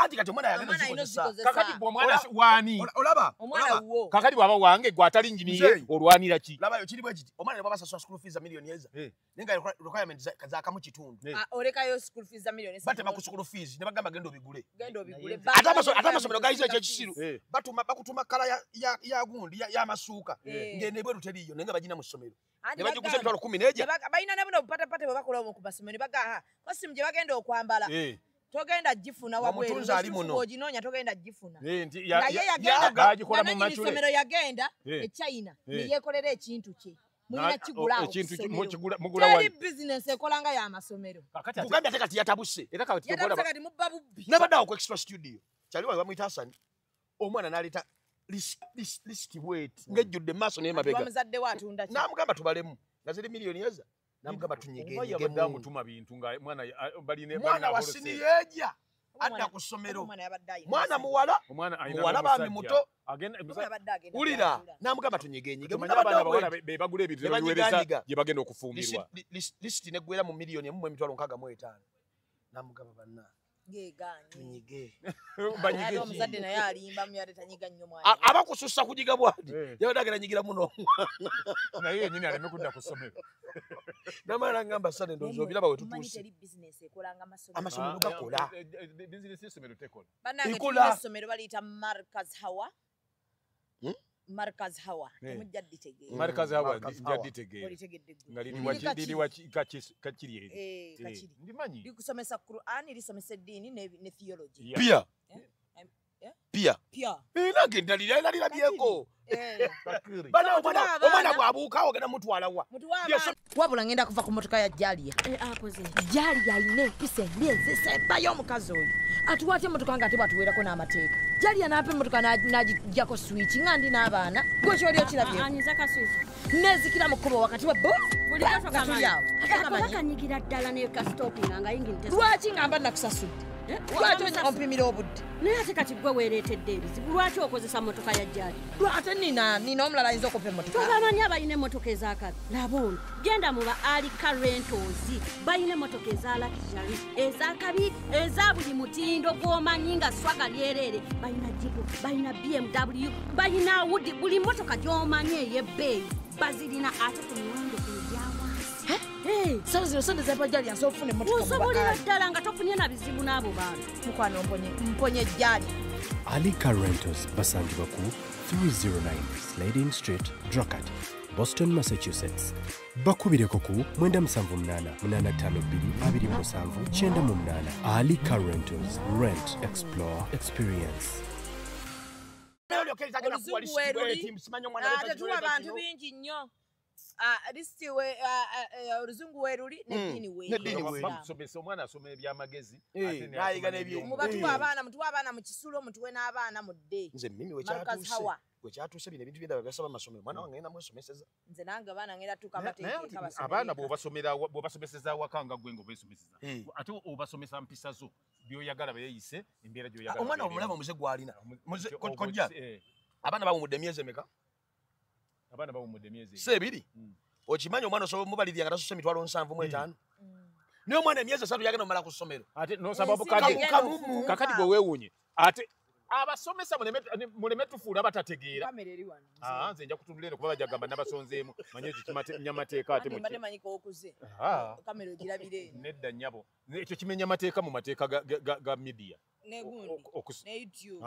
anti kati omwana yagenda zikozesa kakati omwana wani olaba kakati bwaba wange gwatali njiniye olwanira ki labayo kiri bwe kiti omwana bwaba saswa school fees za million yeza nenga requirement za kamu kitundu olekayo school fees za million bate baku school fees ne bagamba gendo bigule atasomero gayize ekyekissiru bakutuma kala ya gundi ya masuuka ngene bwe ruteriyo nenga bagina mu ssomero ne bagikuza emitwalo 10 neja bayina ne buno bupatapate bwe bakola mu kubasomero bagaha kwasi muje bagenda okwambala togenda jifuna wabweru oginoonya togenda jifuna yagikola mu machule ssomero yagenda e China niyekolera ekintu kye mulina kigula mugula business ekolanga ya masomero kugambya tekati yatabuse era kati kati mubba bubbi nabadawo ku extra studio kyali wali bamuyita Hasani omwana n'aleta list weight ngejjudde maaso naye mabega bamuzadde watunda namugamba tubalemu nga ziri million yeza namugamba tunyigenge mutuma bintu nga mwana wasini yeja adda ku ssomero mwana muwala bambi muto ulira namugamba tunyigenyige be bagula ebintu ebiwereza gye bagenda okufumbirwa lisiti neggwera mu million 1.65 namugamba banna tunyige banyige omuzadde naye alimba mu yate tanyiga nnyo mwana abakusussa kujiga bwati yabadde agenda nyigira muno naye yennyini aleme kudda ku ssomero namala ngamba sane ndowooza biraba we tutuuse amasomero gakola bizinesi y'essomero tekola bannange tulina essomero baliyita Markaz Hawa temujja ditegeera Markaz Hawa njja ditegeera nga liri kakiri eri ndimanyi likusomesa Qur'an lisomesa eddiini ne theology pia nange ndalirabyeko omwana bwabuukawo genda mutwalawa wabula ngenda kuva ku motoka ya Jalia Jalia ayina empisa embi ezisembayo omukazi oyo atuwatya emotoka nga ate bwatuweerako n'amateeka Jalia n'apa emotoka n'agijjako switch nga ndi n'abaana gwe oli okirabye nezikira mu kkubo wakati we akanyigira ddala nekastopinga nga yinginte lwaki ngamba nakusasudde lwaki ompimira obudde naye ate kati gwe weereetedde ebizibu lwaki okozesa motoka ya Jali ate nina omulala ayinza okuppa emotoka tobamanyi abalina emotoka ezakabi laba ono genda mu ba Alika Rentals balina emotoka eza luxury ezakabi eza buli mutindo gw'omanyi nga swaga lyerere balina Jeep balina BMW balina Audi buli motoka gy'omanyi ey'ebbeeyi bazirina ate ku miwendo sala zino sente zepa Jali asobola okufuna emotoka osobolera ddala nga tofunye na bizibu n'abo bantu mukwano mponye Jali Alika Rentals basangibwa ku 309 Slade Street, Drogheda, Boston, Massachusetts. Bakubireko ku 978-852-27-98. Alika Rentals. Rent, explore, experience. tetuwa bantu bingi nnyo lisiti oluzungu weeruli neddiini bamusomesa omwana asoma ebyamagezi mubatuwa abaana mu kisulo mutuwe n'abaana mu dde nze mimi wekyatuuse bino ebintu byenda byasaba amasomero mwana wange ngenda mwesomeseza nze nange abaana ngenda tuuka amateeka abaana bw'obasomeseza waka nga gwe ng'obeesomeseza ate obasomesa mpisa zo by'oyagala beeyise embeera gy'oyagala omwana omulaba omuze gw'alina kojja abaana bawumudde emyezi emeka abaana bawumudde emyezi sebiri okimanyi omwana osobola mubalirya nga tasose emitwalo 7.5 naye omwana emyezi 3 yagenda omala ku ssomero ate nosaba bukadde kakati bwe weewuunye ate abasomesa muleme tufuula abatategeera nze nja kutunulera kuba bajagamba nabasonzeemu manye ekyo kinyamateeka ate nedda nnyabo ekyo kimenya amateeka mu mateeka ga midiya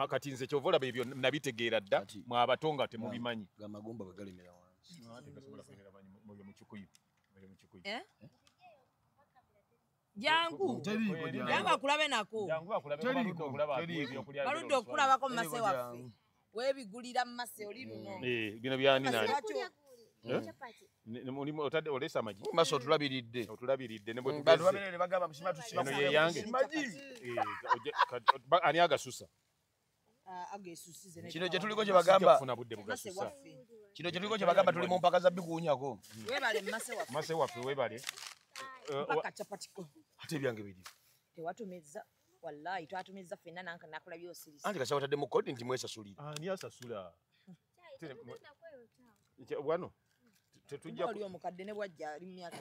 kati nze kyova olaba ebyo nabitegeera dda mwe abato nga temubimanyi gamagumba bagalemera wansi jangu akulabe nako baludde okulabako mu mase waffe weebigulira mu mase oli luno bino byani nani olesa amagi mase otulabiridde yeyange ani agasusa kino kye tuliko kye bagamba tuli mu mpaka za bikuunyako mase waffe weebale ate ebyange biri tewatumiza wallahi twatumiza ffenna nakulabye osirisa anti kasaba tadde mu kodi nti mwesasulira ani asasula wano tetujja omukadde ne bwajja ali mu myaka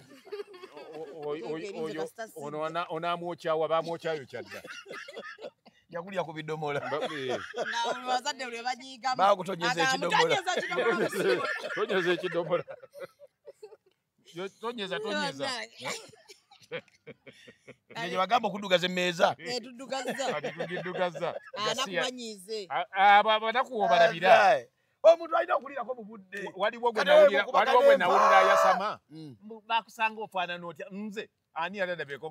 ono onamwokyawa bamwokyayo kyadda yakulya ku bidomola nga bazadde buli bajigamu bakutonyeza ekidomola tonyeza ekidomola tonyeza Nje bagamba okudugaza emmeeza tugidugaza anakumanyize banakuwa balabira omuntu alina okulirako mu budde waliwo gwe nawulira ayasama bakusanga ofaanana otya nze ani yaladabeko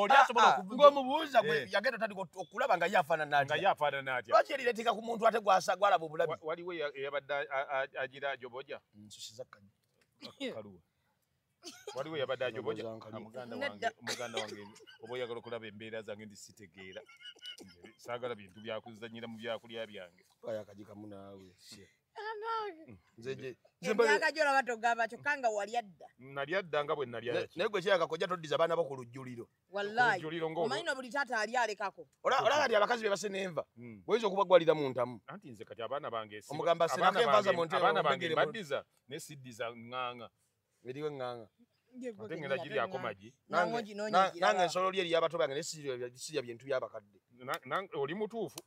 oli asobola ng'omubuuza gwe yagenda tandika okulaba nga yafaanana atya lwaki erireeteka ku muntu ate gwalaba obulabi waliwo eyabadde agira joboja kaluwa waliwo yabadde ajoboja muganda wange oba oyagala okulaba embeera zange ndi sitegeera saagala bintu byakuzanyira mu byakulya byange akajikamu naawe emyaka gyolaba togamba kyokka nga wali adda nali adda nga bwe nali naye gwe kiraka kojja toddiza baana bo ku lujjuliro wallahi omanyi buli taata ali alekako olaba kati abakazi be base n'enva boyinza okubagwalira mu ntamu anti nze kati abaana bange omugamba senako enva za mu abaana bange mbaddiza ne siddiza ŋŋaŋa eriwo eŋŋaŋa ate ngenda giryako magi nange ensolo lyeri y'abato bange nesirya bintu by'abakadde oli mutuufu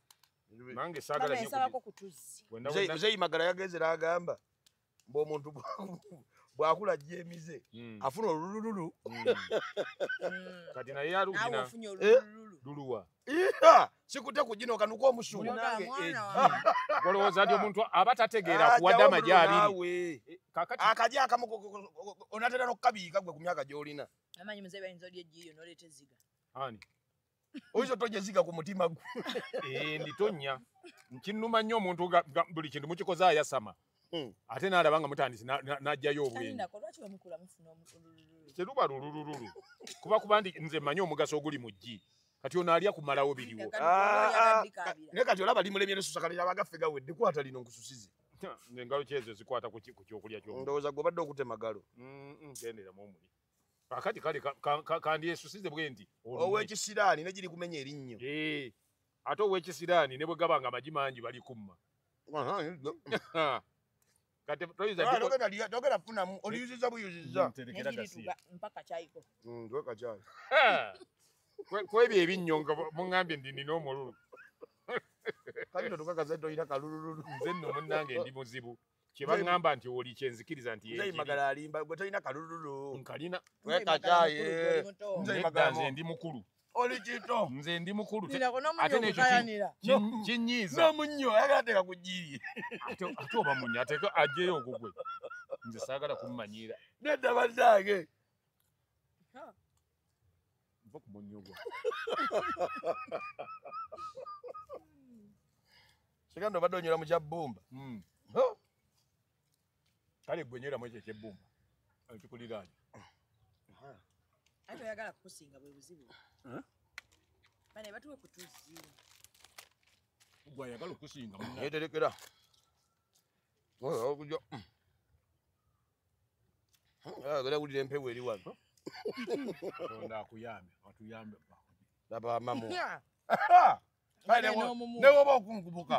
nange saagala zeyimagala yagenze n'agamba ng'omuntu bw'akula ajja emize afuna olulululu kati naye alugina luluwa sikute kugina okanuka omusulo olowooza nti omuntu aba tategeera kuwadde amagi abiri akaja akamu onatera n'okukabiika gwe ku myaka gy'olina amanyi muzeyi bayinza olya ejiyo n'oleeta eziga ani oyinza otonya eziga ku mutima gwe nditonya nkinnuma nnyo omuntu buli kintu mukikoze ayasama ate n'alaba nga mutandisi n'ajjayo obwenyi teruba lulululu kuba nti nze mmanyi omugaso oguli mu ggi kati ono alya kumalawo biriwo naye kati olaba limulemye nesusa kale abagaffe gawedde kwata lino nkususize engalo kyezo zikwata ku kyokulya kyo ndowooza gwe obadde okutemagalo genderamu omuli kakati kale kandyesusize bwe nti ow'ekisiraani ne giri kumenya erinnyo ate ow'ekisiraani ne bwe gaba nga amagi mangi bali kumma togera funamu oliyuziza buyuziza mpaka kyayiko tweka kyayi kwebyo ebinnyo nga muŋŋambye ndi nina omululu kalino tukakaza toyina kalulululu nze nno munnange ndi muzibu kyebaŋŋamba nti oli kyenzikiriza nti nzeyimagala alimba gwe toyina kalululu nkalina tweka kyayi nedda nze ndi mukulu oli kito nze ndi mukulu ate nekyo kinyiiza n'omunnyo ayagala ku jjiri ate oba munnyo ateeka ajjeyo ogugwe nze saagala kummanyiira nedda bannange nva ku munnyo gwa siganda obadde onywera mu kyabbumba kale gwe nyweramu ekyo ekyebbumba ekikuliraanyo ate oyagala kukusinga bwe buzibu bane batuwe kutuzi gwayagala okusinga yeterekera okuja agala wulira empewo eri wano tonda akuyambe atuyambe laba amamu newoba okunkubuka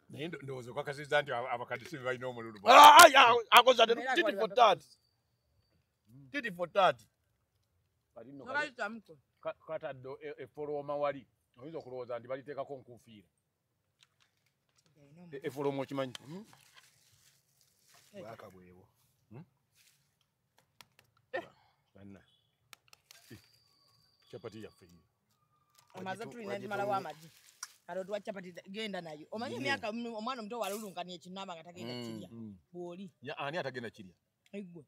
naye ndowooza okwakasiza nti abakadde si balina omululu akozade titi for tat titi for tat katadde efolooma wali oyinza okulowooza nti baliteekako nkufiira efolooma okimanyi bwaka bwewo capati yaffe amaze tulina ndimalawo amagi kale otuwa capati genda nayo omanyi emyaka omwana omuto walulunkania ekinamba nga tagenda kirya bw'oli ani atagenda kirya eggwe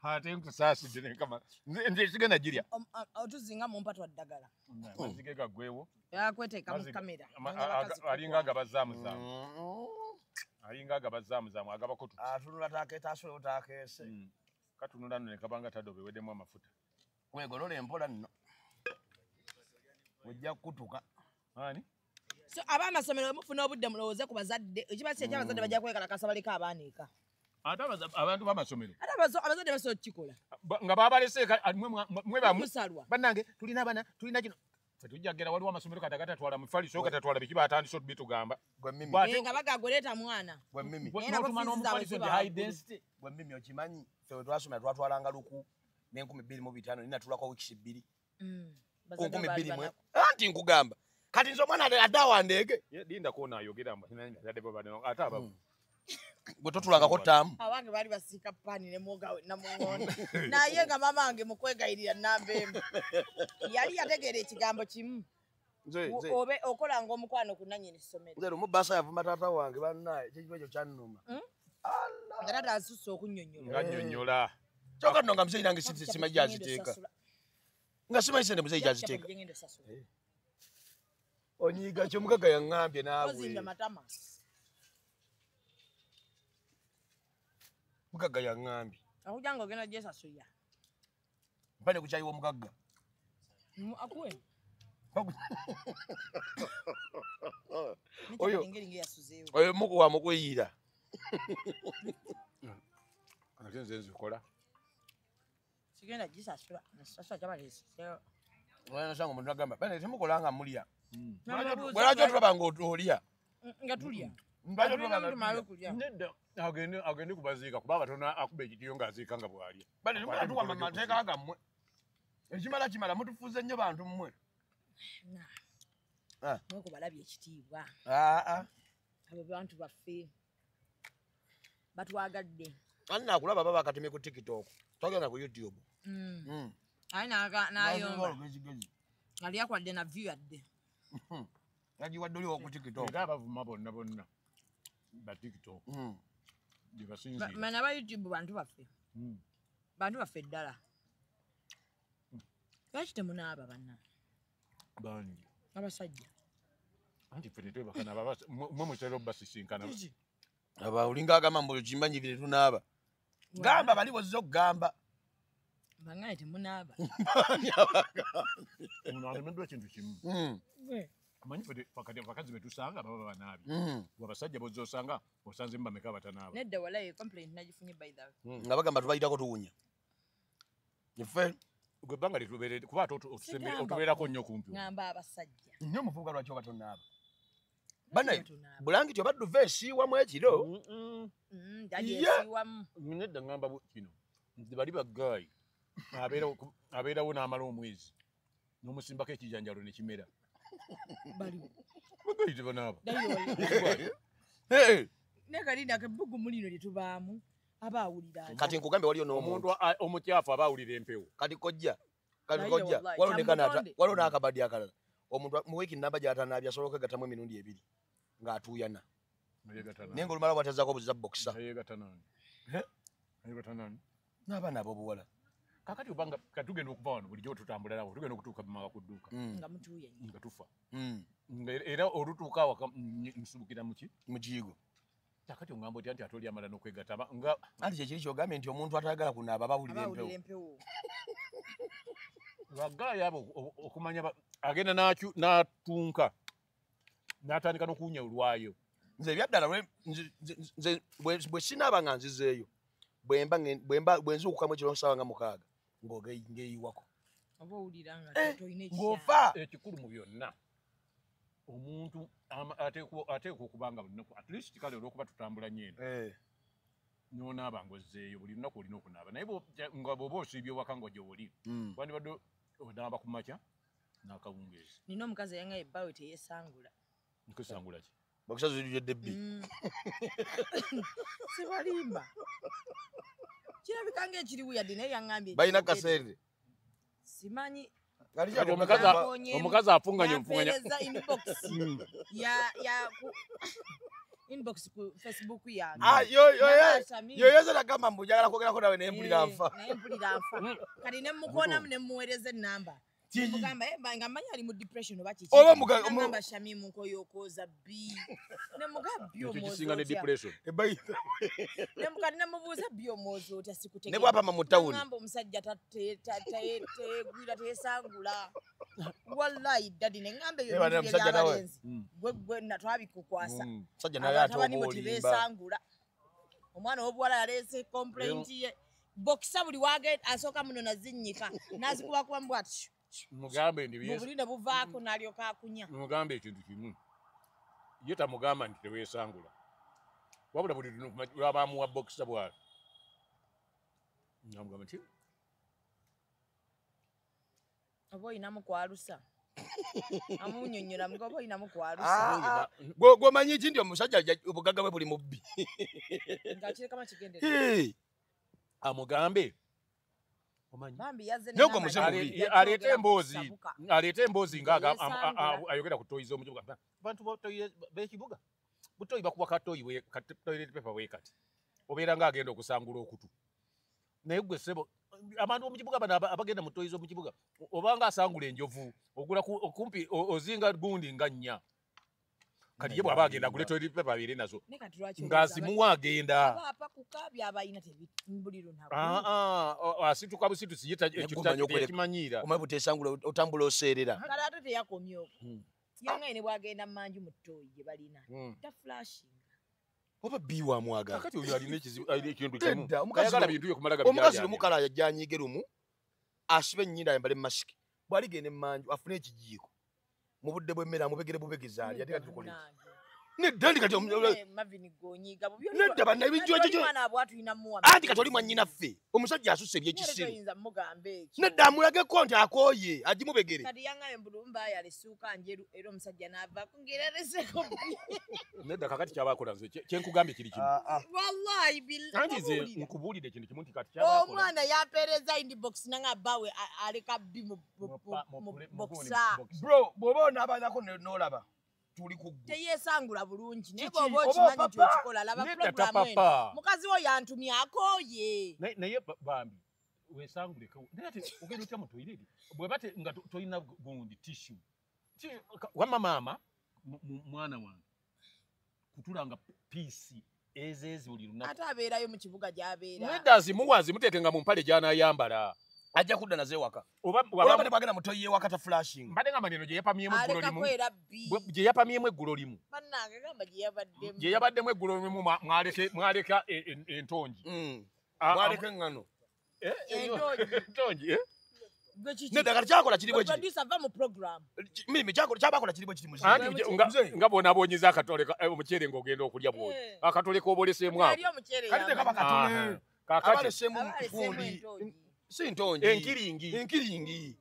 ate nkusaasidde nekama nze sigenda girya otuzinga mu mpatwa ddagala mazige gaggwewo yakweteeka mu kamera alinga agabazaamuzamu alinga agabazaamuzamu agabakotu atunula takeeta asolewo takeese katunula nno ne kabanga tadobeweddemu amafuta wegolola empola nno ojja kutuka ani so ab'amasomero mufuna obudde mulowooze ku bazadde ekibasi ekyabazadde bajja kwekalakasa baleko abaana eka ate abantu b'amasomero ate abazadde basobola okukikola nga babalese mwe bamu musalwa bannange tulina abaana tulina kino fe tujja kgenda waliwo amasomero kati agatatwala mufaliso gatatwala biki batandise bitugamba nga bagagoleeta mwana n'otuma n'omufaliso nti high density gwe mimi okimanyi fe we twasomera twatwalanga luku n'enkumi 25 ninatulako wiikisi 2 ku 21 anti nkugamba kati nzo mwana adawandeke linda kuona ayogera mbanyanya yade baba ate aba gwe totulangako ttamu awange bali basiika pani ne mwoga na muŋŋonda naye nga mama wange mukwegayirira Nambembe yali yategeera ekigambo kimu obe okolanga omukwano ku nannyini ssomero nze lumu basa yavuma taata wange bannaye ekikiba ekyo kyannuma nga taata asusse okunnyonnyola nga nnyonnyola kyokka nno nga muzeyi nange simanyi gyaziteeka nga simanyi sente muzeyi gyaziteeka onyiiga kyomugaga yaŋŋambye naawe matama mugaga yaŋŋambye akujanga ogenda gyesasulya mpane ku kyayi w'omugagga akuwe oyo mukuwa mukweyiira ate nze nzikola sigenda gisasula nasasula kyabaleeseo nasanga omuntu agamba bane temukola nga mulya bwelwaki otulaba nga olya nga tulya nedda agende kubaziika kuba abatono akuba ekitiyo ng'aziika nga bw'alya bane temuatuwama mateeka gammwe ekimala kimala mutufuuze nnyo bantu mmwe mweko balabye ekitiibwa abo bantu baffe batwagadde ani nakulaba baba akatemye ku tiktok togenda ku youtube aye nayomba ali akwadde na view yadde yagiwadde oliwo ku tiktok era abavuma bonna ba tiktok mana ba youtube bantu baffe ddala lwaki temunaaba banna bangi abasajja anti ffe netwebakana mwe mutera obbasisinkana aba olinga agamba mbu kimbanyi bire tunaaba gamba bali bozza okugamba bangaye temunaaba ono alemeddwa ekintu kimu amanyi ffe abakazi betusanga baba banaabi abasajja bozza osanga osanzemu bameka abatanaaba nedda walayo complaint nagifunye by the way nga bagamba tubayitako tuwunya ife gwe ebbanga litubeerere kuba ate otubeerako nnyo kumpi ngamba abasajja nnyo muvubuka lwaki oba tonaaba banaye bulangiti obadde uva esiiwamu ekiro nedda ngamba kino nti bali baggaayi abeerawo n'amala omwezi n'omusimbako ekijanjalo ne kimera bagaayi tebanaaba nekalindako ebbugumu lino lyetubaamu abawulira kati nkugambe waliyo n'omuntu omukyafu abawulira empewo kati kojja waliwo n'akabadi akalala omuntu muweeki namba gyatanaabya asobola okwegattamu emirundi 2 ng'atuuyana naye ngaolumala bwatazaako obuziza bokisa n'abaana ab'obuwala kakati obanga katugenda okuva wano bulijjo tutambula nawo tugenda okutuuka bumala ku dduuka nga tufa era olutuuka awaka nsubukira mu kiyigo kakati ongamba otya nti ate oli amala n'okwegatta anti kyekiri kyogambye nti omuntu atayagala kunaaba abawulira empewo bagaayi abo okumanya agenda n'atunka n'atandika n'okuwunya olwayo nze ebyaddala bwe sinaaba nga nzizeeyo bwe nzuukukamu ekiro nsaawa nga 6 ng'eyiwako ng'ofa ekikulu mu byonna omuntu ateekwa okuba nga buli lunaku at least kale olwokuba tutambula nnyo eno n'onaaba ng'ozzeeyo buli lunaku olina okunaaba naye nga bw'oba osiibye ewaka nga gy'oli wandibadde onaaba ku makya n'akawungeezi nina omukazi eyangaye ebbaawe teyesangula nkesangula ki bakusazulidde bbi sibalimba kirabika ngaekiriwu yadde naye yaŋŋambye balina kaseere simanyi omukazi afunganya inbox ku Facebook yange yoyoze nagamba mbu njagala kwogerako nawe naye mpulira nfa kati ne mukonamu ne muweereza ennamba mugamba nga mmanyi ali mu depression oba kikigamba Shamimu nkoyokooza bbi ne mugamba byokisinga ne depression kati ne mubuuza bbi omwozi otya ne bwapama mu tawuni ngamba omusajja teegwira teesangula wallahi dadi ne ngamba ebyoabalenzi gwe natwabikukwasa abatabani bwe tebeesangula omwana w'obuwala yaleese complaint ye bokisa buli wagenda asooka muno nazinnyika nazikubakuba mbw ati mugambe ndi buli ne buvaako n'alyoka akunya mugambe ekintu kimu ye tamugamba nti teweesangula wabula buli lwabamuwa bokisa bwala namugamba nti Obo inamukwalusa. Amunyonyola mgobo inamukwalusa. Gwo manyi kindi omusajja obugaga bwe buli mubbi. Ngachire kama kigendera. Amugambe. Omanyi. Bambi yazze ne nako musemubi. Alete embozi ngaga ayogera ku toyizo mu kibuga. Bantu botoyi bekibuga. Butoyi bakuba katoyi we toilet paper we kati. Obeera nga agenda okusangula okutu. Naye gwe sebo abantu mu kibuga bana abagenda mu toyizo mu kibuga. Obanga asangula enjovu ogula kumpi ozinga gundi nga nnya. Kati yebo abagenda gule toilet paper abire nazo. Ngazi muwa agenda. Apa kukabya abayina tebimbuliro nabo. Asituka busitu siyita ekimanyira. Omabute esangula otambula oserera. Kala ate yakomye okwo. Yanga ine bwagenda manju mu toyi gye balina. Ta flashing. Oba biwa mwaga. Akati uyo alina ekizibu ekintu kimu. Kayagala bintu byo kumalaga bijja. Omukazi omukala yajjanyige lumu. Asibe nnyinda ayambale mask. Bwali gene manju afune ekijiiko. Mu budde bw'emmera mubegere bubegeza ali ate kati tukole. Nedda kati Mavini gonyiga bubyo. Nedda bana ebijjo ekyo. Mwana abwatu inamuwa. Anti kati oli mwannyina ffe. Omusajja asusse ebyekisiru. Nedda amulage konti akoye agimubegere. Kati yanga embulumba yalisuuka njeru era omusajja n'ava kungerereseko. Nedda kakati kyabakola nze kyenkugambye kiri kimu. Wallahi bil. Anti ze nkubulide kintu kimu nti kati kyabakola. Omwana yapereza inbox nanga bawe aleka bi mu boxa. Bro, bw'oba abanako n'olaba. Tuli ku teyesangula bulungi naye bw'oba okimanyi kyokikola laba programu eno mukazi wo yantumye akoye naye bambi wesanguleko naye ate ogenda otya mu toilet bweba nga tolina gundi tissue wamma maama mwana wange kutulanga piisi ezezi buli lunaku ate abeerayo mu kibuga gy'abeera nedda zimuwazi muteekenga mu mpale gy'anaayambala ajja kudda naze waka oba bagenda mutoyi waka ta flashing mbadde nga maneno gye yapamyemu eggulo limu gye yapamyemu eggulo limu bannange gamba gye yabaddemu eggulo limu mwaleka entongi mwaleka eŋŋano entongi nedda kati kyakola kiri bwe kiri ava mu program mimi kyabakola kiri bwe kiri muzi nga bonaabonyeza akatole omuceere ng'ogenda okulya bwoyi akatole k'oboleseemu ako kati tekaba katole abalesemu fundi si ntongi enkiringi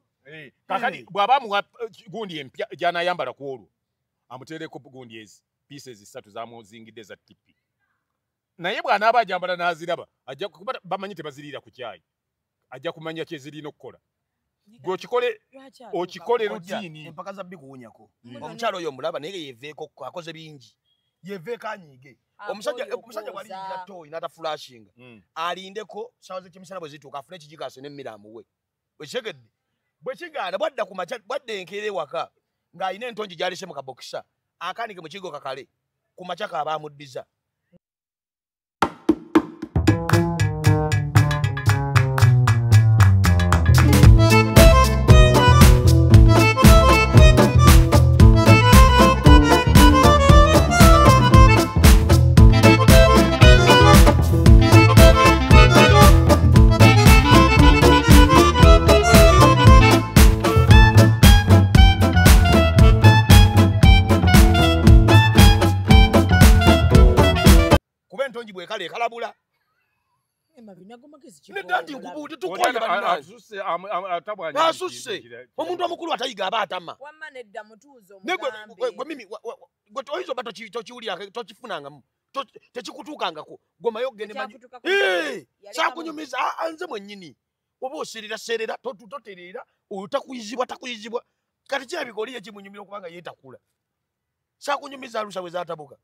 kakati bw'aba amuwa gundi empya gy'anaayambala ku olwo amuteereko gundi ezi pieces 3 zamuzingidde za tipi naye bw'anaaba agyambala n'aziraba ajja kuba bamanyi tebaziriira ku kyayi ajja kumanya kyezirina okukola okikole rutiini empaka za bbi kuwunyako omukyalo oyo omulaba naye yeveeko akoze bingi yeveeko anyiige omusajja bw'aliyingira toyi n'ata flashing alindeko sawa z'ekyemisana bwe zituuka afune ekijikase n'emmira amuwe bwekitegedde bwe kigaana bwadda ku makya bwadda enkeera ewaka ng'alina entongi gy'alese mu kabokisa akanike mu kigo kakale ku makya kaaba amuddiza entongi bwekale ekalabula nedda nkubuuti tukoye asusse omuntu omukulu atayiga aba atama gwe mimi gwe toyinza oba tokiwulira tokifunangamu tekikutuukangako gomayo ogende manyi kyakunyumiza nze mwennyini oba oserera toterera takuyizibwa kati kirabika ekimunyumira okubanga yeetakula sakunyumiza alusha bwe zatabuka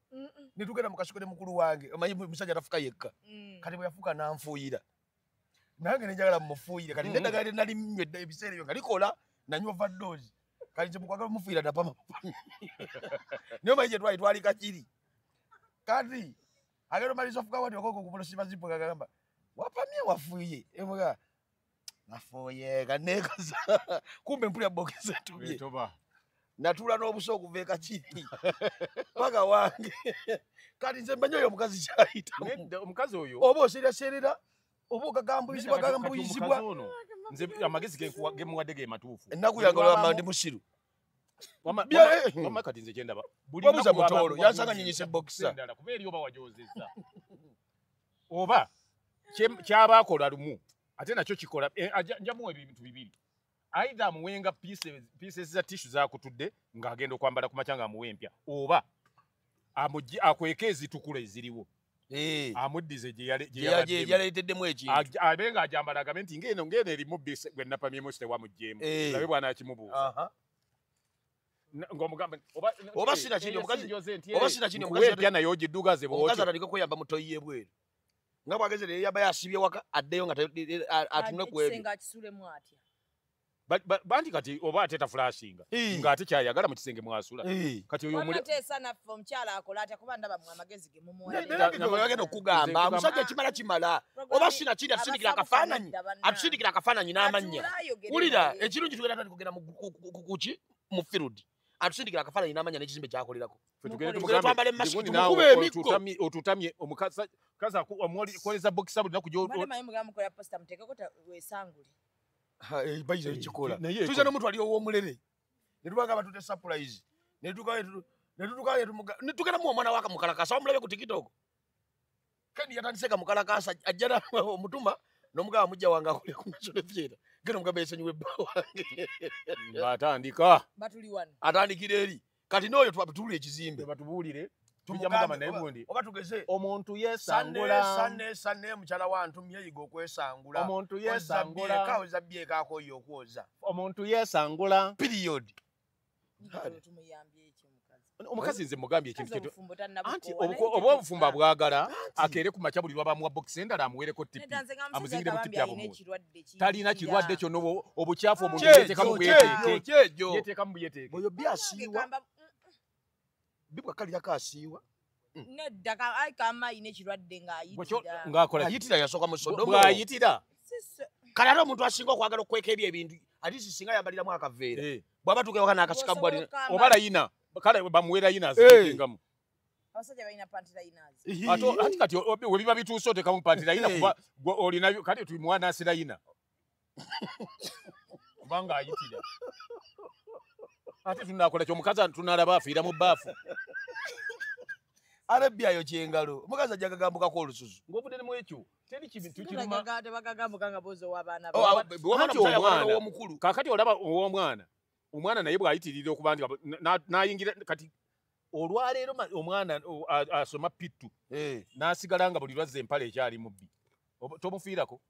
nitugenda mukasukule mukulu wange omanyi musajja tafuka yekka kati bwe yafuka nanfuuyira nange nenjagala mumufuuyire kati neddagala nali nywedde ebiseera ebyo nga likola nanywa overdose kati nze mukwagala mumufuuyira napama niyo manyi gye twali kakiri kati agenda omaliza ofuka wati wakoko kupulosiba zipo kagamba wapamye wafuuye emuga nafuuye kanekaza kumbe mpulya bokese tubye natula n'obuso okuva ekakiri paka wange kati nze mmanyi oyo omukazi kyayitamu omukazi oyo oba oserera oba ogagambuyizibwa nze amagezi gemuwadde ge matuufu ennaku yange olwamba ndi musiru wama kati nze kyendaba wabuza mutoolo yansanga nyinyisa ebokisa kuba eri oba wajozeza oba kyabaakola lumu ate nakyo kikola njamuwa ebintu bibiri aidha amuwenga pieces za tissue zakutudde ng'agenda okwambala ku machanga amuwempya oba akweka ezitukula eziriwo amuddize gye yaleeteddemu ekintu abenga ajambala agambe nti ngeno erimu gwe napamyemu kitewamugjeemu labe bwana akimubuuza ng'omugamba oba sina kindi omukazi naye ogiddugaze omukazi atandika kweyamba mutoyi ebweru nga bwageze leero yaba yasibye waka addeyo nga atunule ku ebyo banti kati oba ate tafulashinga ng'ate kyayagala mu kisenge mwasula kati oyo bagenda okugamba omusajja kimala oba sina kindi atusindikira akafaananyi n'amannya wulira ekirungi tugenda tandi kugenda kuki mu field atusindikira akafaananyi n'amannya n'ekizimbe kyakolerako twambale masiki tumukuba emikko otutamye omukazi omukoleza bokisa buli naku bayiza ekikola tuza n'omuntu ali ow'omulere ne tubanga batute surprise ne tugenda mu omwana waka mukalakasa wamulabe ku tiktok kandi yatandise kamukalakasa ajjana omutuma n'omugaba mujja wange akole ku national theatre genda omugamba yesenyiwe bba wange ng'atandika atandikira eri kati n'oyo tubatuule ekizimbe batubuulire oba tugeze omuntu yeesangula sanne mukyala wantumye yiga okwesangula omuntu yeesangula ozabbyeko oyo okwoza omuntu yeesangula period omukazi nze mugambye ekintu anti oba obufumba bwagala akeere ku makya buli lwabamuwa bokisi endala amuweereko tipi amuzingire mu tipi abo talina kirwadde kyonna obukyafu omuntu yeteeka mu byeteeke oyo byasiiwa bibwa kalirako asiiwa ng'ayitira yasooka mu Sodomu bw'ayitira kale ate omuntu asinga okwagala okweka ebyo ebintu ati singa yambaliramu akaveera bw'aba tuuka ewaka n'akasika bwali oba layina kale bamuwe layina azitengamu ate kati we biba bituuse otekamu panti layina kuba olinayo kati tuyimuwa naasi layina kubanga ayitira ate tunakola kyomukazi tunalaba afiira mu baafu arabyayo kyengalo omukazi ajja gagambukako olususu ng'obudde mu ekyo teri kintu kirumawomukulu kakati olaba omwana naye bw'ayitirira okuba nti n'ayingira kati olwaleero omwana asoma pittu n'asigala nga buli lwazza empala ekyali mubbi tomufiirako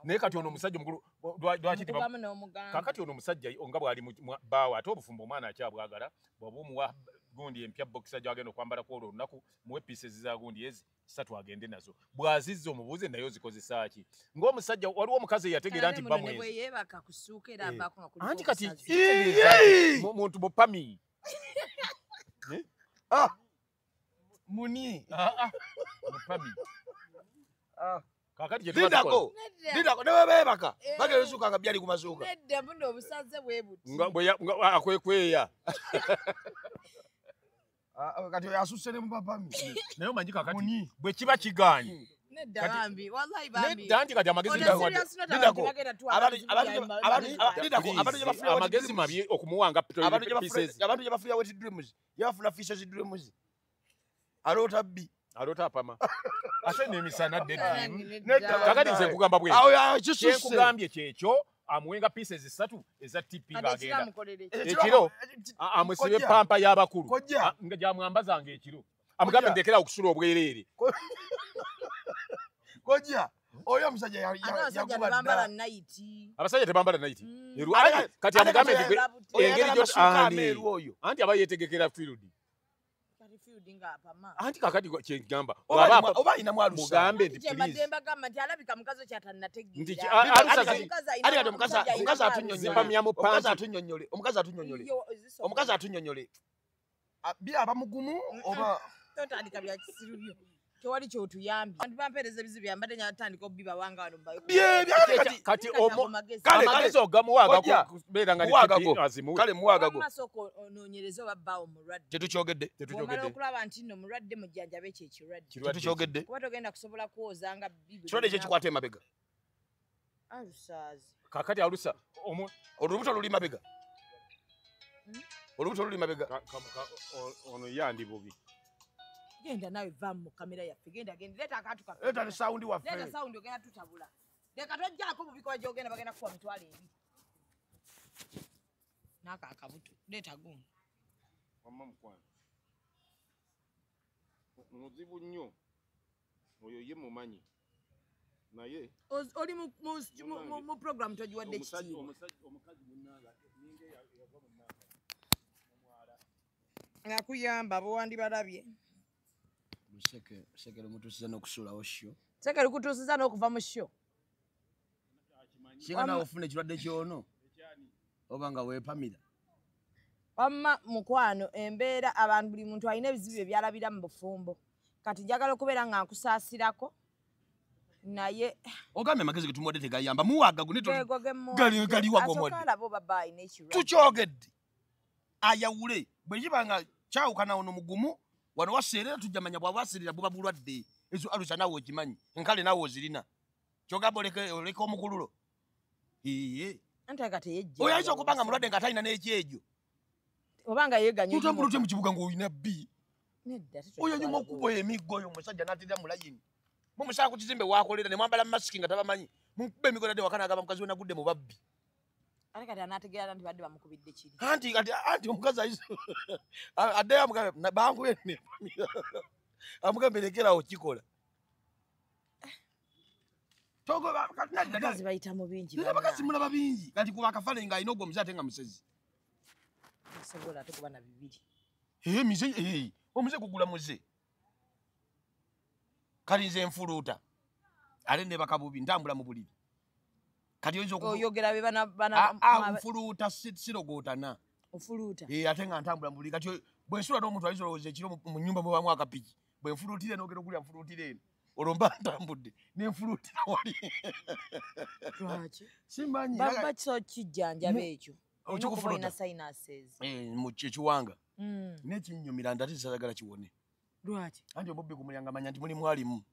naye kati ono omusajja omukulu kakati ono omusajja nga bw'ali baawa ate obufumba omwana akyabwagala bw'oba omuwa gundi empya bokisa gy'agenda okwambalako olwo olunaku muwe pieces za gundi ezi 3 agende nazo bw'azizza omubuuze naye ozikozesaa ki ng'omusajja waliwo omukazi eyategeera nti bba mwezi anti kati muntu mupami muni mupami kakati lindako newebeebaka bagerezuka nga byali kumazuuka akwekweya kati oyo asusse ne mupapami naye omanyi kakati bwe kiba kigaanye anti kati amagezi mabi okumuwanga abantu gye bafuya wet dreams yabafuna fishes dreams aloota bbi aloota apama ate nemisana kakati nze nkugamba bwenkugambye kyekyo amuwenga pieces 3 eza tipi ng'agenda ekiro amusibe pampa y'abakulu nga gyamwambazanga ekiro amugambe ndekera okusula obwereere kojja oyo omusajja yagubadda abasajja tebambala nayiti kati amugambe engeri gy'oyo anti aba yeetegekera field anti kakati kyengamba oba ayinamu mugambe nti omukazi atunyonyole byaba mugumu oba totandika bya kisiru byo tewali kyotuyambye abantu bampereza ebizibu yambadde nyatandika obiba wanga wano mbayo kati amagezi ogamuwaga kubeera nga azimu kale muwagago amasoko ononyereza oba bbawo mulwadde tetukyogedde okulaba nti nno mulwadde mujjanjabe ekyo ekirwadde tetukyogedde kuba togenda kusobola kwoza nga kirwadde ekyo kikwata emabega alusaazi kakati alusa olubuto luli mabega olubuto luli mabega ono yandi bubi genda nawe va mu kamera yaffe genda leta akantu kaffe leta saundi waffe leta saundi ogenda tutabula leka tojjako mu bikola gy'ogenda bagenda kukuwa mitwalo 2 Naka akabuto. Leta gundi. Mama mkwano. Muzibu nnyo. Oyo ye mumanyi. Naye oli mu program tojiwadde kitiibwa. Omukazi munnanga ninge yava munnanga. Nakuyamba bwandi balabye. Sekere mutusiza n'okusulawo sho. Sekere kutusiza n'okuva mu sho. Singa nawe ofuna ekirwadde kyono. Obanga weepamira. Wamma mukwano embeera abantu buli muntu alina ebizibu ebyalabira mu bufumbo. Kati njagala okubeera nga nkusaasirako. Naye ogambe amagezi getumuwadde tegayamba muwaga gali wagomwadde tukyogedde ayawule bwe kibanga kyawukana ono mugumu wano waseerera tujja manya bwaba waseerera buba bulwadde ezo alusa nawe okimanyi enkale nawe ozirina kyogamba oleka omukululo oyo ayinza okubanga mulwadde nga talina n'ekyejo obanga yeeganya tutambulute mu kibuga ng'olina bbi oyo nyuma okuba emiggo oyo omusajja n'atirira mu layini mumusala ku kizimbe wakolera ne mwambala masiki nga tabamanyi mukuba emigo nadde wakana agamba mukazi we nagudde mu babbi ate kati anaategeera nti badde bamukubidde kiri anti omukazi addeyo amugambe bankube amugambe lekerawo kikola bakazi bayita mu bingi bakazi mulaba bingi kati kuba akafale nga alina ogwo omuze ate nga musezi sobola ate kuba na bibiri omuze kugula muze kali nze nfuluuta ate ne bakabubi ntambula mu buliri kati oyogera be nfuluuta sirogootana ofuluuta ate nga ntambula mu buliri kati bwe nsula n'omuntu ayinza olowooza ekiro mu nnyumba mubamu akapiki bwe nfuluutire n'ogera okulya nfuluutire eno olwo mba ntambudde ne nfuluutira wali lwaki simanyi baba kijjanjaba ekyo okikufaina sinuses mu ekiwanga n'ekinnyumira ndate kisagala kiwone lwaki anti obubbi kumulyanga manya nti muli mwalimu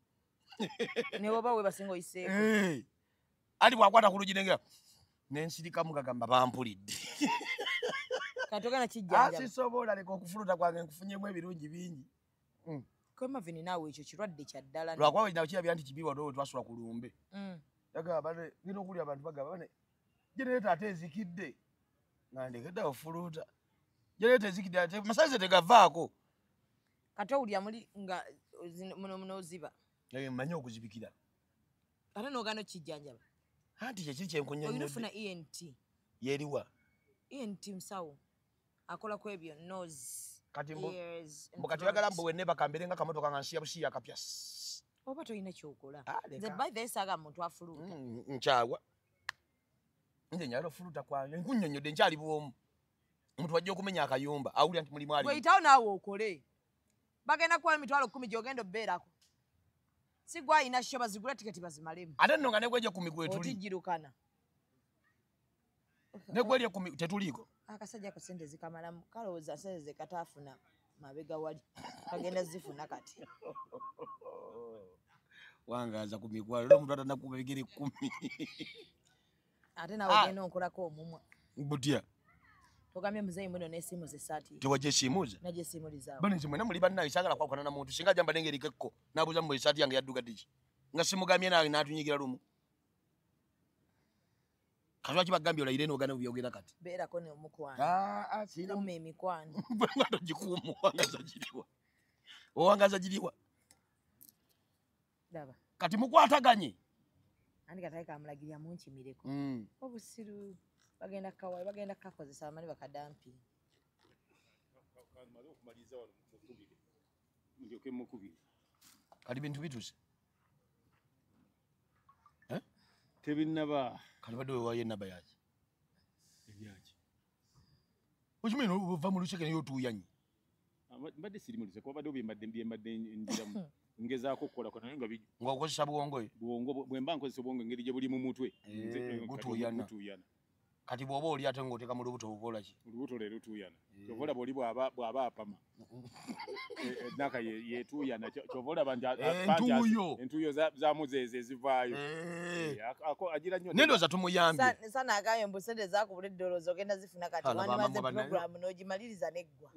ne woba we basinga oyiseeko ali bwakwata ku lugirengera nensirikamu gagamba bampulidde kati ogana kijjanjaba sisobola leka okufuluta kwange nkufunyemu ebirungi bingi kwemavini naawe ekyo kirwadde kya ddala lwakuba wena kirabira nti kibi waliwo twasula ku lumbe yagamba gina okulya abantu bagamba bane jenereta ate ezikidde nga ndekedde ofuluta jenereta ezikidde ate masaize tegavaako kati owulya muli nga muno oziba mmanyi okuzibikira ate n'ogana okijjanjaba anti kyekiri kyenkunyonnyodde olina ofuna ENT yeriwa ENT musawo akola ku ebyo nose kati mbukati bagala mbu wenne bakambere nga kamotoka nga nsiya busiya akapya oba tolina kyokola nze baithe esaaga muntu afuluta nkyawa nze nyala ofuluta kwange nkunnyonnyodde nkyali bwomu omuntu wajja okumenya akayumba awulira nti mulimu ali weyitawo naawe okole bagenda kuwa emitwalo 10 gyogenda obbeerako si gwe ayina sho bazigula tiketi bazimalemu ate nno nga negweje kumi gwetuli otijjirukana negwerye kumi tetuliiko akasajja ko sente zikamalamu kalowooza sente zekataafuna mabega wali kagenda zifuna kati wangaza ku mikwalo lero omuntu atanakuba bigere 10 ate nawe ogenda onkolako omumwa butya togambye muzeyi muno n'essimu zessaati tewajja essimuza najja essimulizawo bano nze mwena muli bannaye saagala kwakwana na muntu singa jamba nengerikekko nabuuza mu essaati yange yaddugadde ki nga simugambye nawe n'atunyigira lumu kazwaki bagambye olayire n'ogana byogera kati beerako n'omukwana kuuma emikwano nga togikuuma owangaza giriwa owangaza giriwa daba kati mukwataganye andi kataye kamulagirya munkimireko obusiru bagenda kawaii bagenda kakozesa amani bakadampi kali bintu bituse tebinnaba kali badde wewayo enaba yaki ebyaki okimanya ova mu luseke naye otuuyanyi mbadde siri mu luseke wabadde byembadde njiramu ngezaako okukolako naye nga ng'okozesa buwongo bwe mba nkozesa obwongo engeri gye buli mu mutwe gutuuyana kati bw'oba oli ate ng'oteeka mu lubuto obukola ki olubuto leero tuuyana kyova olaba oli bw'aba apama naka yetuuyana kyova olaba nti entuuyo zamuzeeze ezivaayo agira nnyo nendoza tumuyambye sana agambye mbu sente zakubula eddoloozi ogenda zifuna kati wandimaze puroguramu n'ogimaliriza neggwa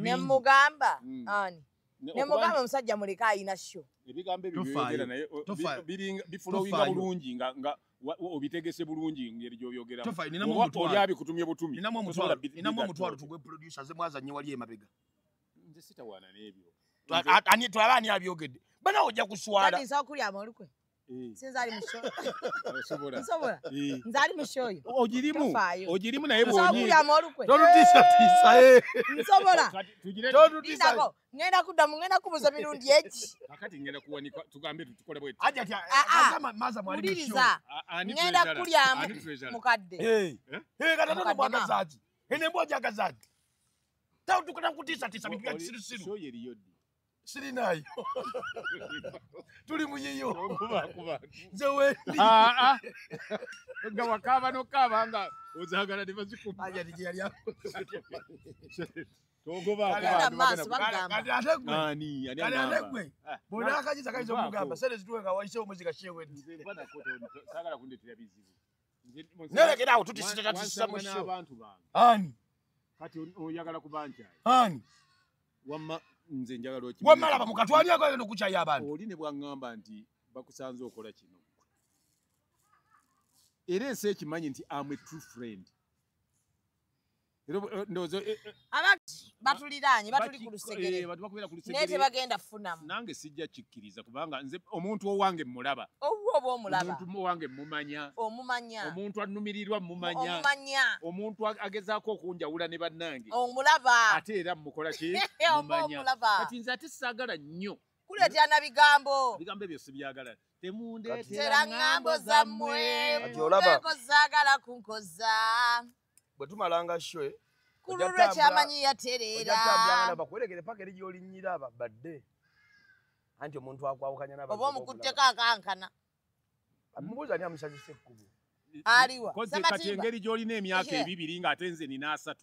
nemugamba ani nemugamba omusajja muleka ayina sho ebigambo ebyo byogera naye bifulowinga bulungi nga obitegese bulungi ngeri gy'obyogera. Tofa ninamu omutwalo. Oli abikutumye butumi. Ninamu omutwalo tugwe producer ze mwazannye wali emabega. Nze sitawaana n'ebyo. Ani twabani abyogedde. Bana ojja kuswala. Kati nsa kulya amolukwe. Sinzali musho. Sobola. Sobola. Nzali mushoyo. Ogirimu naye bwonyi. Kulya amolukwe. Tolutisa Nsobola. Tolutisa. Ngenda kuddamu ngenda kubuza mirundi eki. Kakati ngenda kuwanika tugambe tukole bwe. Aja ati kama maza mwali musho. Ngenda kulya mukadde. Kata mwagazaji. Ene mboja agazaji. Tawo tukana kutisa tisa bitu ya siru. Show yeri yodi. Siri nayo. Tuli muyiyo. Kuba. Zewe. Nga wakaba no kaba nga ozagala divaziku. Aja dijali yako. Togoba ani alegwe bona akajiza kaizo mugamba sele zituwenga waise omuzika shewe bana koto sagala kundetera bizibu nere kirawo tutisita musho abantu bange ani kati oyagala kubanja ani wamma nze njagala oki wamala bamukatwali ako eno kuchaya abantu oli ne bwangamba nti bakusanze okola kino era ensi ekimanyi nti am a true friend. Batuliranye batuli ku lusegere. Nete bagenda funamu. Nange sijja kikkiriza kubanga nze omuntu owange mulaba. Owo omulaba. Omuntu owange mumanya. Omumanya. Omuntu annumirirwa mumanya. Omumanya. Omuntu agezaako okunjawula ne bannange. Omulaba. Ate era mukola ki? Mumanya. Kati nze ate saagala nnyo. Kuleetera bigambo. Bigambo ebyo sibyagala. Temundeetera ngambo zammwe. Ati olaba. Zaagala kunkoza. Bwe tumalanga shwe kululwe kyamanyi yaterera ojja bakwerekere paka eri gy'olinyira abadde anti omuntu akwawukanya n'abantu oba omukutteko akankana mubuuza ani amusanyusa ekkubo aliwa kati engeri gy'olina emyaka ebibiri ng'ate nze nina 3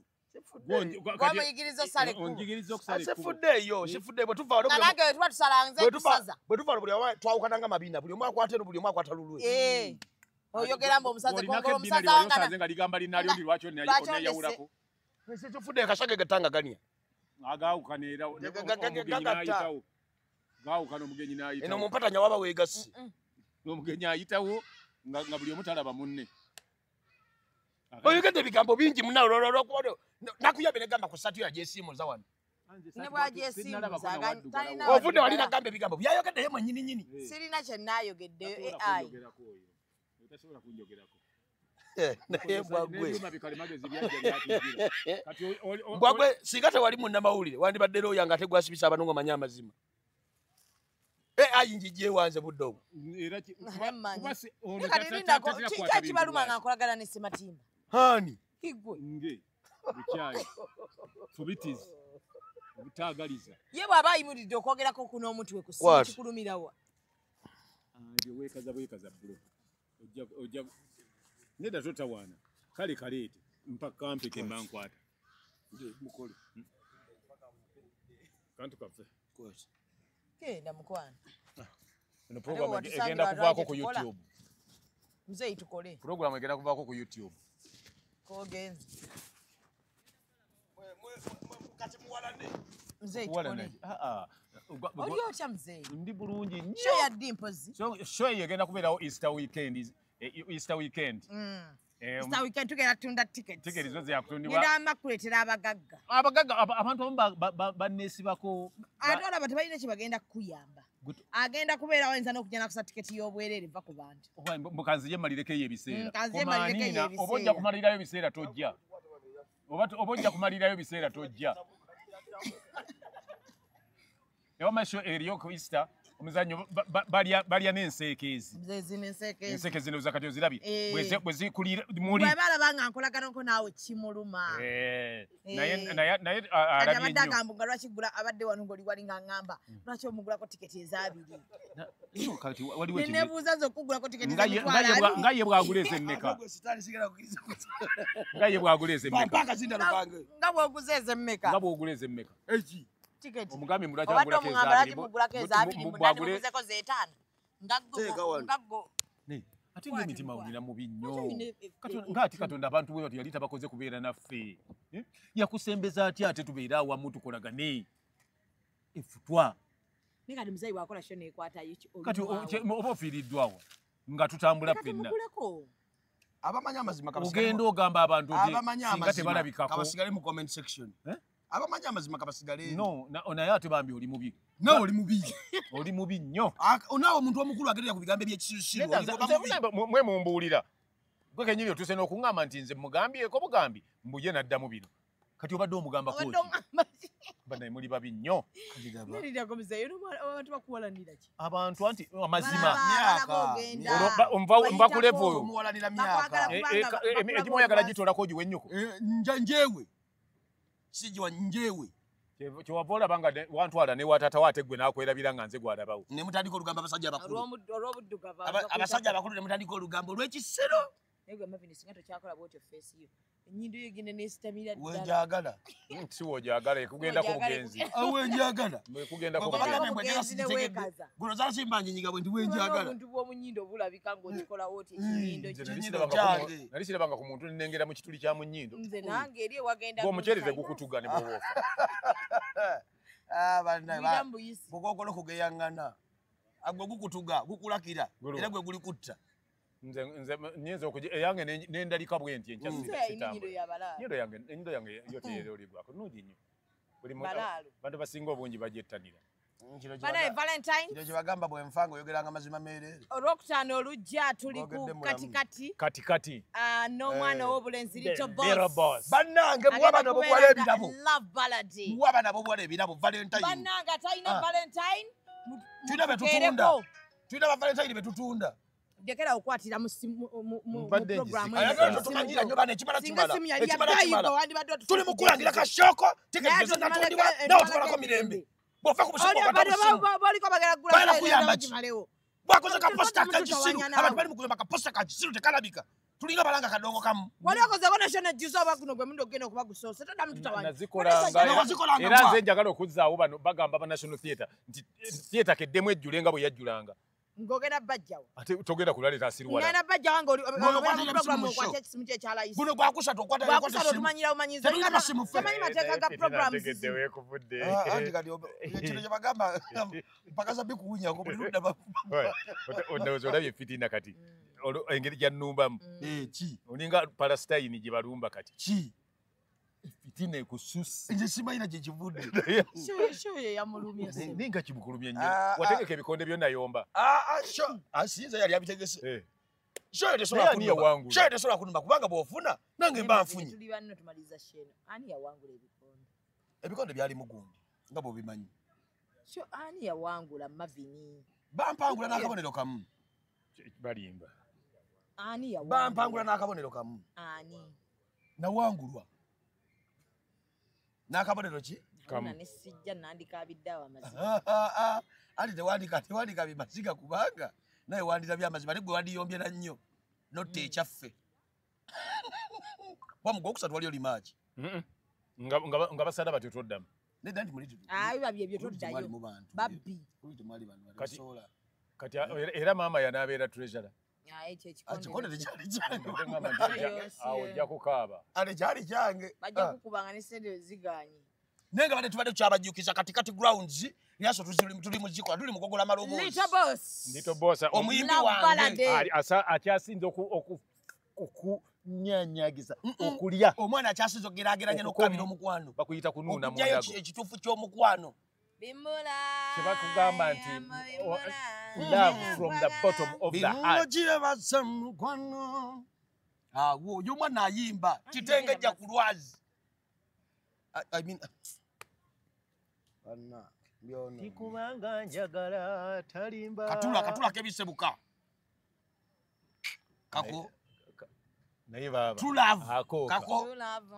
gwamuyigiriza osale sefudde eyo sefudde bwe tuva nange tuba tusala nze tusaza bwe tuva buli omu twawukana nga mabina buli omu akwata eno buli omu akwata lulwe oyogera mbu omusaze kongo omusaze wangana nga ligamba linalyo ndi lwaki onneyawulako sekifudde kasage gatanga gania agaawukana era omugenyi n'ayitawo gaawukana omugenyi n'ayitawo eno mumpatanya waba weegasi n'omugenyi ayitawo nga buli omu talaba munne oyogedde ebigambo bingi munalololokwono nakuyambe negamba ku satu ya jesiimuza wano ne bwajesiimuza ovudde wali nagamba ebigambo byayogeddeyo mwennyininyini sirina kye naayogeddeyo ai tasobola kunjogerako naye mbwagwe singa tewali munnamawulire wandibadde looya nga tegwasibisa abantu ng'omanya amazima ayi njijjewanze budde obwo kiki ekibaluma nga nkolagana ne Sematimba hani igwe nge bukyayi fubitizi obutaagaliza ye bw'aba ayimiridde okwogerako ku n'omutwe ku si kikulumirawa weekaza bulo ojja neda totawaana kale kaleete mpaka mpeke mbankwata mukole kantu kaffe kenda mukwana eno program egenda kuvaako ku YouTube mzee tukole program egenda kuvaako ku YouTube kogenze mukati muwalane mzee tukole oli otya mzee ndi bulungi nnyo show ya dimpozi show egenda kubeerawo Easter weekend Easter weekend Easter weekend tugenda tunda tickets tickets zo zakutundibwa ngira amakuletera abagagga abantu abamu banneesibako ate olaba tebalina kye bagenda kukuyamba agenda kubeera wayinza n'okujja kusa tiketi y'obwereere va ku bantu mukanzi ye malirekeyo ebiseera oba ojja kumalirayo ebiseera tojja oba ojja kumalirayo ebiseera tojja ewamasho eriyo ku Easter omuzanyo balya n'enseekezi enseekezi noza kati ozirabye bwe zikulira muli balaba nga nkolaganako naawe kimuluma naye alabye nnyo agamba nga lwaki gula abadde wano ng'oli wali nga ŋŋamba lwaki omugulako tiketi ez'abiri nebuuza nze okugulako tiketi nga ye bwagula ez'emmeka nga ye bwagula ez'emmeka nga bw'oguza ez'emmeka nga bw'ogula ez'emmeka omugambi mulaki agulako ez'abiri mugulako z'etaano ngaggo ate ng'emitima olina mubi nnyo ng'ati Katonda abantu bwe batyo yali tabakoze kubeera naffe yakusembeza atya ate tubeera awamu tukolagane efutwa kati muzayi bw'akola sho neekwatayo kati oba ofiiriddwawo nga tutambula ffenna. Abamanyi amazima Ugenda ogamba abantu singa tebalabikako. Kabasigale mu comment section. Abamanyi amazima kabasigale. No, naye ate bambi oli mubi. Nawe oli mubi. Oli mubi nnyo. Onawo omuntu omukulu agerera ku bigambo eby'ekisirusiru. Mwe mumbuulira. Gwe kenyini otuse n'okuŋŋamba nti nze mugambyeko bugambi mbuye n'addamu bino. Kati obadde omugamba koki. Banaye muli babi nnyo. Abantu anti amazima. Nva ku level oyo. Omuwalanira myaka. Egimu oyagala gitolako ogiwe ennyuko. Njewe. Sijiwa njewe. Kyewava olaba nga wantwala ne watata waate gwe n'akwerabira nga nze gwalabawo. Ne mutandika olugambo abasajja abakulu. Abasajja abakulu ne mutandika olugambo olw'ekisero. Ego mavini singa tokyakola bwotyo face yo. Ennyindo yo egenda n'esitamira ddala. Wenjagala. Si woojagala ekugendako bugenzi. Wenjagala. Ekugendako bugenzi. Guno zala simbanje nyiga bwe ndi wenjagala. Omuntu bw'omunyindo bulabika ng'okikola wotyo ekinyindo kyange. Nali sirabanga ku muntu nnengera mu kituli kya munyindo. Nze nange eri ewagenda. Bw'omukyereze gukutuga ne bw'owoofa. Bw'okola okugeyaŋŋana. Agwo gukutuga, gukulakira. Era gwe guli kutta. Nze nyinza eyange n'endalika bwe nti enkya ennyindo yange yo teyeerolebwako nnungi nnyo. Bantu basinga obungi bagyettanira. Kino kye bagamba bwe nfa ng'oyogeranga mazima meereere. Olwokutaano olujja tuli ku katikati. N'omwana ow'obulenzi Little Boss. Bannange muwa bano bobuwala ebirabo. Love ballad. Muwa bano bobuwala ebirabo Valentine. Bannange atalina Valentine. Tulina be tutunda. Tulina ba Valentine be tutunda. Dekera okwatira mu program. Tumanyira nnyo bana ekimala kimala. Tuli mu kulangira kashooko tegeeza natondibwa nawo tubalako mirembe. Bw'ofa ku busimu bagala kuyamba ki? Bwakoze kaposta kakisiru abantu bali mu kuyamba kaposta kakisiru tekalabika. Tulinga balanga kadongo kamu. Wali okoze national juice abakuno gwe mundo genda okuba gusoose toddamu tutawanya. Era nze njagala okuzzaawo bano bagamba ba National Theatre nti theatre keddemu ejjulenga bwe yajjulanga. Ngogera bajjawo. Ate togenda kulaleeta asiruwala. Ngana bajjawo ng'oli program okwata ekisimu kye kyala isi. Guno gwakusatu okwata esimu. Tumanyira omanyiza. Temanyi mateeka ga programs. Tegedde weekuvudde. Anti kati kino kye bagamba mpakaza bikuwunya ko buli ludda ondowooza olabye fitina kati. Engeri gyannumbamu. Ki? Olinga Palestine gye balumba kati. Ki? Fitina ekususse. Nze simanyi gye kivudde. Shoye yamulumya se. Ninga kimukulumya nnyo. Wategeka ebikonde byonna yomba. Sinza yali abitegese. Shoye tesobola kunumba kubanga bw'ofuna nange mba nfunye. Tuli banno tumaliza sheno. Ani yawangula ebikonde? Ebikonde byali mugundi nga bw'obimanyi. Ani yawangula Mavini? Bampangula n'akabonero kamu. Balimba. Ani yawangula? Bampangula n'akabonero kamu. Ani? Nawangulwa. N'akabonero ki? Kamu. Nesijja nandika abiddawo amazima. Ali tewandika bimasiga kubanga naye wandira byamazima ate gwe wandiyombye na nnyo notta ekyaffe. Wamugo okusatu wali oli maaki. Nga basala batyo toddamu. Nedda nti muli tutu. Biba byebyo toddayo. Babbi. Kati era maama yanaabeera treasurer. Kikonde tekyali kyange. Awo ojja kukaaba. Ate kyali kyange. Bajja kukubanga ne sente ziganye. Nenga bade tubadde tukyabajjukiza katikati grounds yaso tuli mu zikola tuli mu kogola maloboozi. Little Boss omuyimbi wange akyasinze okunyanyagiza okulya. Omwana akyasinze okugerageranya n'okukabira omukwano. Bakuyita kunuuna mu ndago. Ekituufu ky'omukwano. Kyebakugamba nti love from the bottom of the heart. Oyo omwana ayimba kitengejja ku lwazi. I mean Tikubanga njagala talimba. Katula kebisebuka. Kako. Naye baba. True love. Kako. True love.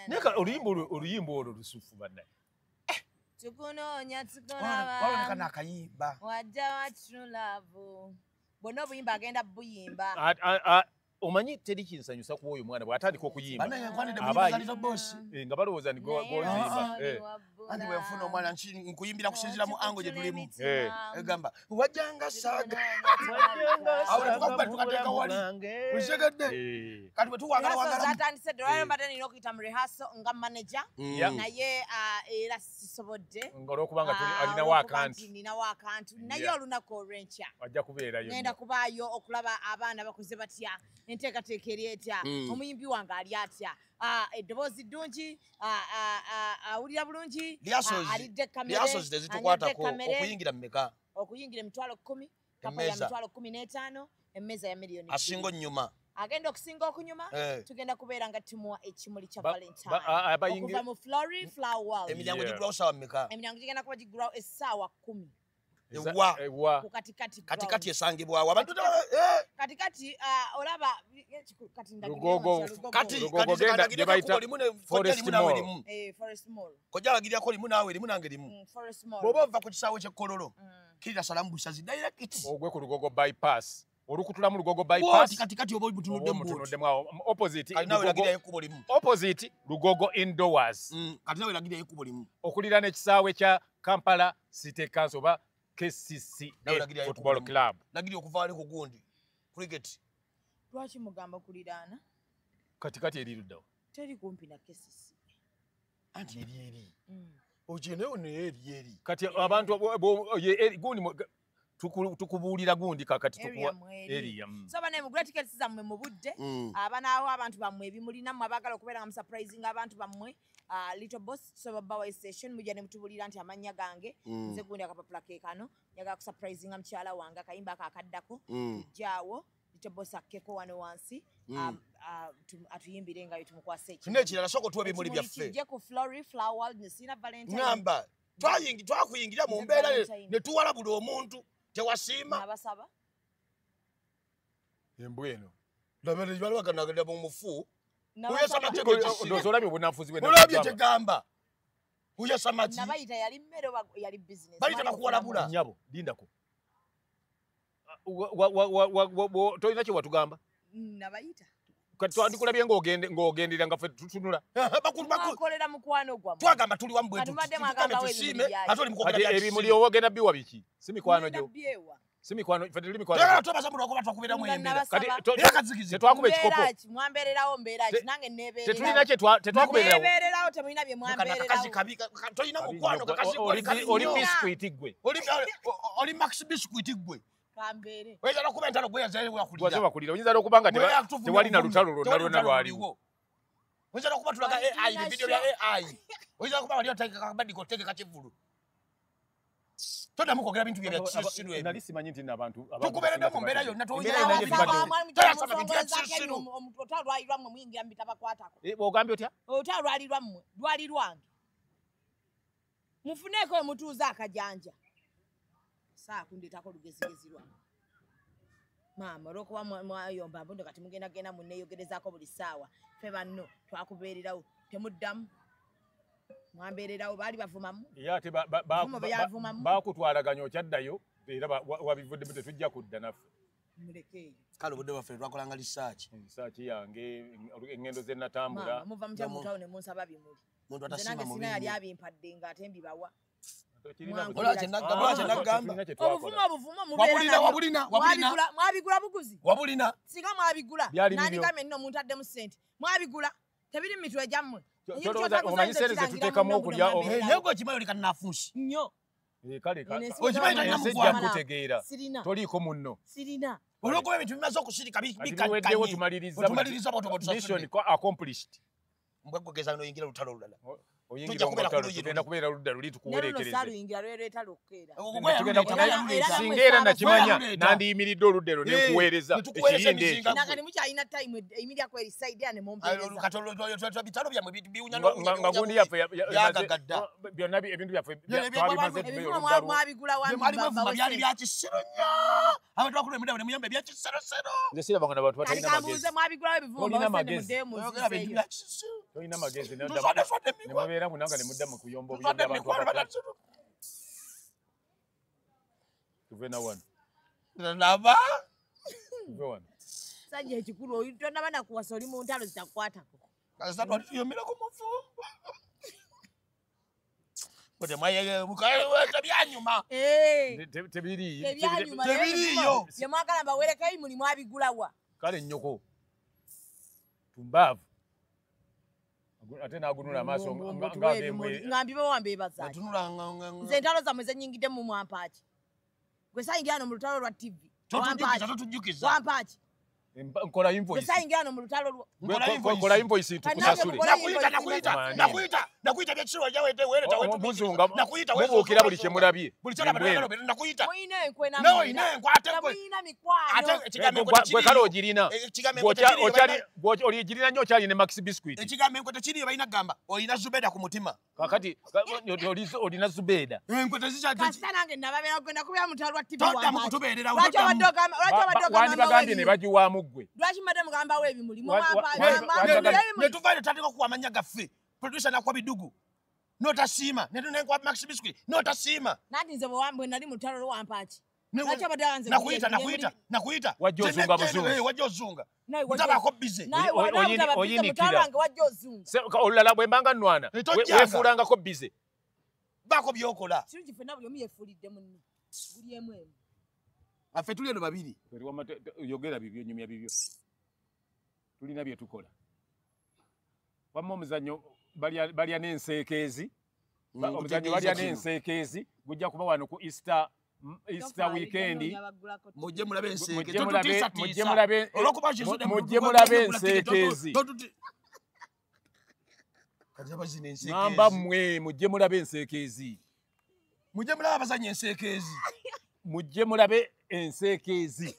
Neka oluyimbo olwo lusufu banna. Tukunoonya tukulaba. Waloneka nakayimba. Wajja wa true love. Bonna obuyimba agenda buyimba. Omanyi teri kinsanyusa kuba oyo mwana bw'atandika okuyimba. Bana yankwanidde mu Little Boss. Nga balowooza ni gw'ozimba. Andi wefuna omwana nkuyimbira kusinzira mu ango gye tulimu. Egamba wajanga saga. Awula tukateeka wali. Ushegedde. Kati bwe tuwagala wagala. Zatandise dollar mbadde nina okuyita mu rehearsal nga manager. Naye era sisobodde. Ng'olwokubanga alina waakanti. Nina waakanti. Naye olunaku olw'enkya. Ajja kubeerayo. Ngenda kubaayo okulaba abaana bakuze batya. Enteekateeka eri etya. Omuyimbi wange ali atya. Eddoboozi ddungi. Awulira bulungi. Alidde kamere. Liasozi tezitukwatako okuyingira mmeka. Okuyingira emitwalo 10. Kapa ya mitwalo 15. Emmeeza ya miliyoni 2. Asinga nnyuma. Agenda okusinga okunyuma tugenda kubeera nga tumuwa ekimuli kya Valentine okuva mu Flory Flower World. Emiryango gigulawo ssaawa mmeka? Emiryango gigenda kuba gigulawo essaawa 10. Ewa ku katikati esangibwawo abantu katikati olaba kati Lugogo gye bayita Forest Mall. Kojja bagiryako limu naawe limu nange limu. Bw'oba ova ku kisaawe ky'ekkololo kirira salamu busazi direct. Ogwe ku Lugogo bypass. Olukutula mu Lugogo bypass. Katikati oba butunudde mu opposite. Kati nawe lagirya ekkubo limu. Opposite Lugogo indoors. Kati nawe lagirya ekkubo limu. Okulira n'ekisaawe kya Kampala City Council oba KCC Football Club. Lagirya okuva wali ku gundi. Cricket. Lwaki mugamba kuliraana? Katikati eriruddawo. Teri kumpi na KCC. Anti eri. Ojenewo ne eri. Kati abantu gundi tukubuulira gundi kakati tukuwa area. So bane mugula tickets zammwe mu budde. Abanaawo abantu bammwe ebimulina mu abagala okubeera nga surprising abantu bammwe. Little Boss so bawa station mujja ne mutubulira nti amanya gange nze gundi akapapula kekano yaga ku surprising mchala wanga kayimba akakaddako jawo Little Boss akeko wano wansi atuyimbire nga yitumukwase ekyo nekirala soko tuwe bimuli byaffe je ku Flory Flower World ne sina Valentine ngamba twakuyingira mu mbeera ne tuwala buli omuntu tewasiima nabasaba embweno ndabere bali bakanagenda mu mufu ndozolabye obunafuzi olabye kyegamba uya samaki nabayita yali mmere yali business bayita nakuwalabula nyabo lindako tolina kye watugamba nabayita kati twandikulabye ng'ogendera nga ffe tutunula bakolera mukwano gwammwe twagamba tuli wamu bwetu tusiime ate oli mukwogera ebimuli owogenda biwa biki si mikwano gyo si mikwano ffe tuli mikwano tobasambula okuba twakubira mu embera tetwakuba ekikopo mwambeererawo mbeeraki nange nebeererawo tetulina kye tetwakubeererawo nebeererawo temulina bye mwambeererawo tolina mukwano kakazi oli biskuiti gwe oli max biskuiti gwe kambeere oyinza n'okuba entalo gwe yazaire wakulira waze wakulira oyinza n'okuba nga tewali na lutalo lwonna lwaliwo oyinza n'okuba tulaga AI ebidiyo bya AI oyinza n'okuba wali oteka kabadiko teke kakivulu todamu kwogera bintu bya kisiru ebyo nali simanyi nti n'abantu tukubeeredde mu mbeera yonna omuntu otalwalirwammwe muyingira mu bitabakwatako ogambye otya otalwalirwammwe lwalirwange mufuneeko emutuuza akajanja kundeetako olugezigezi lwange maama olwokuba mwayomba mbundo kati mugendagenda munneeyogerezaako buli ssaawa ffe banno twakubeererawo temuddamu mwambeererawo baali bavumamu ate bakutwalaganya okyaddayo era wabivuddemu tetujja kudda naffe mulekeeyo kale obudde bwaffe twakolanga lisaaki yange engendo ze natambula muva mutya mutawo ne munsaba bimuli nange sina yali abimpadde ng'ate mbibawa mwabigula buguzi wabulina singa mwabigula nandigamye nno omuntu addemu ssente mwabigula tebiri mu mitwe gyammwe omanyi sente zetuteekamu okulya naye gwe okimanyi oli kannafuusi nnyo sejja kutegeera toliiko munno sirina olwokuba ebintu bimaze okusirika biweddewo tumaliriza mission accomplished mbwegogeza noyingira lutalo olulala tugenda kubeera ludda luli tukuwerekeresinga era nakimanya nandiyimiridde oludda ero nenkuweereza ekiyinde nga gundi yaffe byonna ebintu byaffe twabimaze byali byakisiro nnyo abantu bakulu emida ne muyamba ebyakiserosero nze sirabanga nabantu batalina magezi tolina magezi nemubeera munanga nemuddamu kuyomba obuyombi abantu tuve na wano naba tuve wano sajja ekikulu tonaba nakuwasa oli mu ntalo zitakukwatako kasatwali tuyomera ku mufumbo Kote mwaye mukaweta byanyuma. Tebiriyo. Ye mwagala mbawereka imuli mwabigulawa. Kale nnyoko. Tumbavu. Ate nagunula amaso ngabemwe. Ngambi bawambe bazaje. Atunula Nze entalo zamwe zenyingide mu mwampachi. Gwe sayingirano mu lutalo lwa TV. Totujukiza. Wampachi. Nkola invoice. Gwe sayingirano mu lutalo lwa. Nkola invoice tukusasule. Nakuita byekiro yawete wereta wetu. Muzunga. Nakuita wewe. Mubukira buli kyemulabye. Buli kyala nakuita. Moine enkwe na. No ine nkwate gwe. Moine mikwano. Ate ekigambo kiri. Gwe kale ogirina. Ogirina nnyo kyali ne Max Biscuit. Ekigambo enkwete kiri balina gamba. Olina Zubeda ku mutima. Kakati olina Zubeda. Enkwete zikyali. Kasita nange nababera kwenda kubya mutalo lwa TV. Toda mukutubeerera. Lwaki abadde wandi bagambye ne bagiwaamu ggwe. Lwaki mbadde mugamba w'ebimuli netuvaire tateka okuwa amanya gaffe producer nakwa bidugu notasiima netunekwa Max Biscuit notasiima nati nze bwe nali mu lutalo lwampaaki nakuita wajja ozunga buzungu wajja ozunga mutabako bize oyinikira olulala bwe mbanga nnwana weefuulangako bize baako byokola kirungi ffenna buli omu yeefuulidde munne buli emu emu affe tuli eno babiri yogera bibyo nyumya bibyo tulina bye tukola wamma omuzannyo balya n'enseekeezi omuzannyo balya n'enseekeezi gujja kuba wano ku Easter weekend mujje mulabe enseekeezi ngamba mmwe mujje mulabe enseekeezi mujje mulabe abazannya enseekeezi mujje mulabe enseekeezi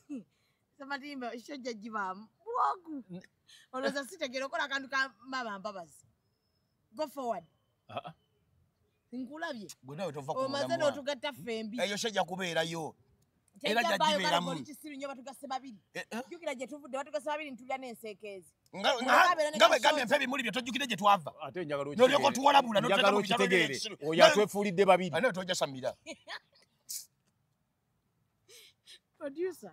Samatimba shojja jibaamu bwogu olowooza sitegera okola akantu ka mama mbabazi go forward nkulabye omaze n'otugatta fembi eyo shajja kubeerayo era jjagibeeramu kisiru nnyo batugasse babiri jjukira gye tuvudde batugasse babiri ntulya n'enseekeezi nga bwe gambye mpa ebimuli bye tojjukire gye twava ate njagala n'olyoko tuwalabula okitegeere oyo atwefuulidde babiri ane tojja samira producer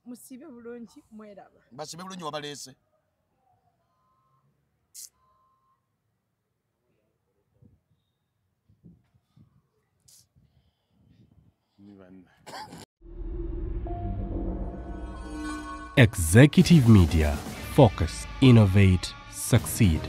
musibe bulungi mweraba basibe bulungi wabaleese Executive Media. Focus, innovate, succeed.